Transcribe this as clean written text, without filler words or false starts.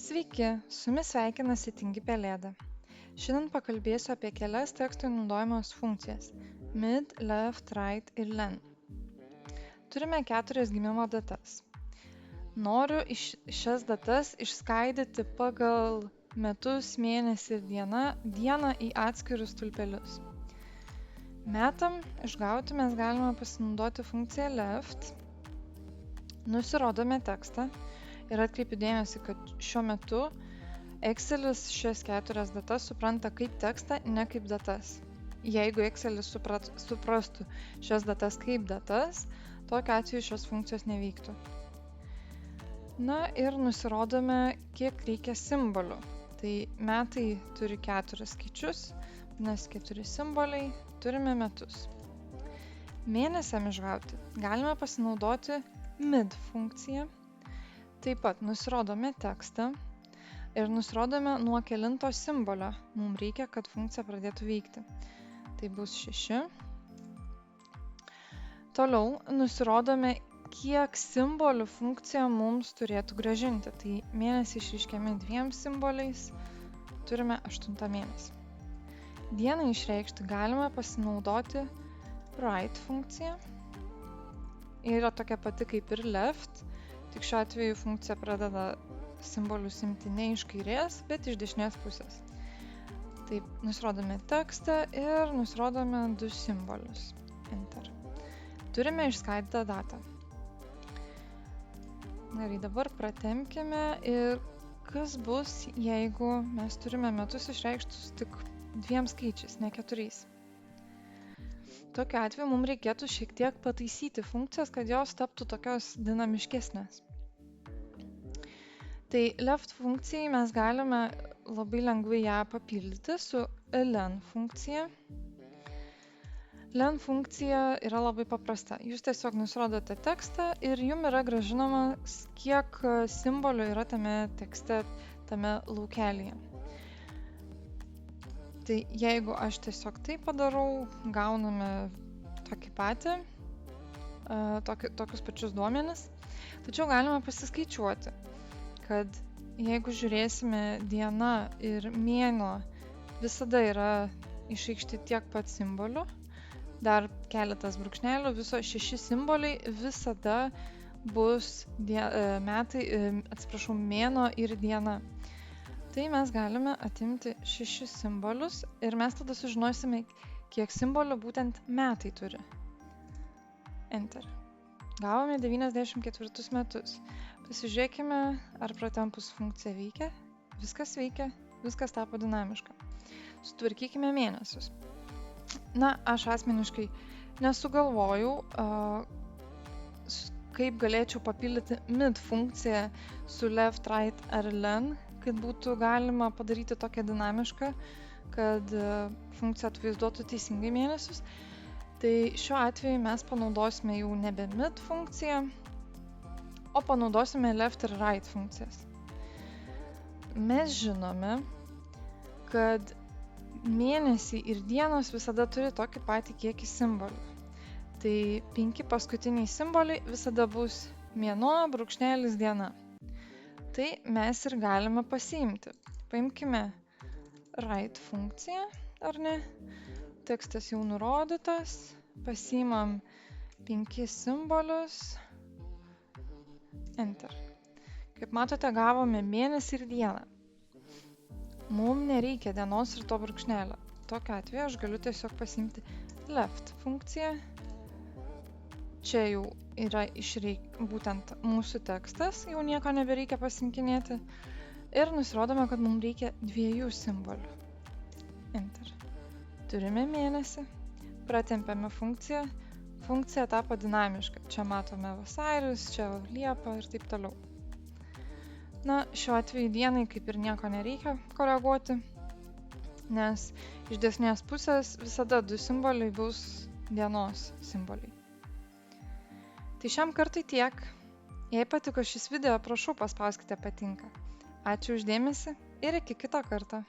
Sveiki, su jumis sveikinasi Tingi Pelėda. Šiandien pakalbėsiu apie kelias tekstui naudojamos funkcijas – mid, left, right ir len. Turime 4 gimimo datas. Noriu šias datas išskaidyti pagal metus, mėnesį ir dieną į atskirus stulpelius. Metam išgauti mes galime pasinaudoti funkciją left. Nusirodome tekstą. Ir atkreipiu dėmesį, kad šiuo metu Excelis šias 4 datas supranta kaip tekstą, ne kaip datas. Jeigu Excelis suprastų šias datas kaip datas, tokiu atveju šios funkcijos neveiktų. Na ir nusirodome, kiek reikia simbolių. Tai metai turi 4 skaičius, nes 4 simboliai, turime metus. Mėnesiam išgauti galime pasinaudoti mid funkciją. Taip pat nusirodome tekstą ir nusirodome nuo kelinto simbolio. Mums reikia, kad funkcija pradėtų veikti. Tai bus 6. Toliau nusirodome, kiek simbolių funkcija mums turėtų grąžinti. Tai mėnesį išreiškiami 2 simboliais, turime 8 mėnesį. Dieną išreikšti galime pasinaudoti right funkciją. Yra tokia pati kaip ir left. Tik šiuo atveju funkcija pradeda simbolius imti ne iš kairės, bet iš dešinės pusės. Taip, nusirodome tekstą ir nusirodome 2 simbolius. Enter. Turime išskaidytą datą. Gerai, dabar pratempkime ir kas bus, jeigu mes turime metus išreikštus tik 2 skaičiais, ne 4. Tokiu atveju mums reikėtų šiek tiek pataisyti funkcijas, kad jos taptų tokios dinamiškesnės. Tai left funkcijai mes galime labai lengvai ją papildyti su len funkcija. Len funkcija yra labai paprasta. Jūs tiesiog nusirodote tekstą ir jums yra grąžinamas, kiek simbolių yra tame tekste, tame laukelyje. Tai jeigu aš tiesiog tai padarau, gauname tokį patį, tokius pačius duomenis. Tačiau galime pasiskaičiuoti, kad jeigu žiūrėsime diena ir mėnuo, visada yra išreikšti tiek pat simbolių, dar keletas brūkšnelių, viso 6 simboliai visada bus mėnuo ir diena. Tai mes galime atimti 6 simbolius ir mes tada sužinosime, kiek simbolių būtent metai turi. Enter. Gavome 94 metus. Pasižiūrėkime, ar pratempus funkcija veikia. Viskas veikia, viskas tapo dinamiška. Sutvarkykime mėnesius. Na, aš asmeniškai nesugalvojau, kaip galėčiau papildyti mid funkciją su left, right ar len, kad būtų galima padaryti tokią dinamišką, kad funkcija atvaizduotų teisingai mėnesius. Tai šiuo atveju mes panaudosime jau nebe mid funkciją, o panaudosime left ir right funkcijas. Mes žinome, kad mėnesiai ir dienos visada turi tokį patį kiekį simbolių. Tai 5 paskutiniai simboliai visada bus mėnuo, brūkšnelis, diena. Tai mes ir galime pasiimti. Paimkime right funkciją, ar ne? Tekstas jau nurodytas. Pasiimam 5 simbolius. Enter. Kaip matote, gavome mėnesį ir dieną. Mums nereikia dienos ir to brūkšnelio. Tokiu atveju aš galiu tiesiog pasiimti left funkciją. Čia jau yra būtent mūsų tekstas, jau nieko nebereikia pasinkinėti. Ir nusirodome, kad mums reikia 2 simbolių. Enter. Turime mėnesį, pratempėme funkciją, funkcija tapo dinamiška. Čia matome vasaris, čia liepa ir taip toliau. Na, šiuo atveju dienai kaip ir nieko nereikia koreguoti, nes iš dešinės pusės visada 2 simboliai bus dienos simboliai. Tai šiam kartai tiek. Jei patiko šis video, prašau paspauskite patinka. Ačiū už dėmesį ir iki kito karto.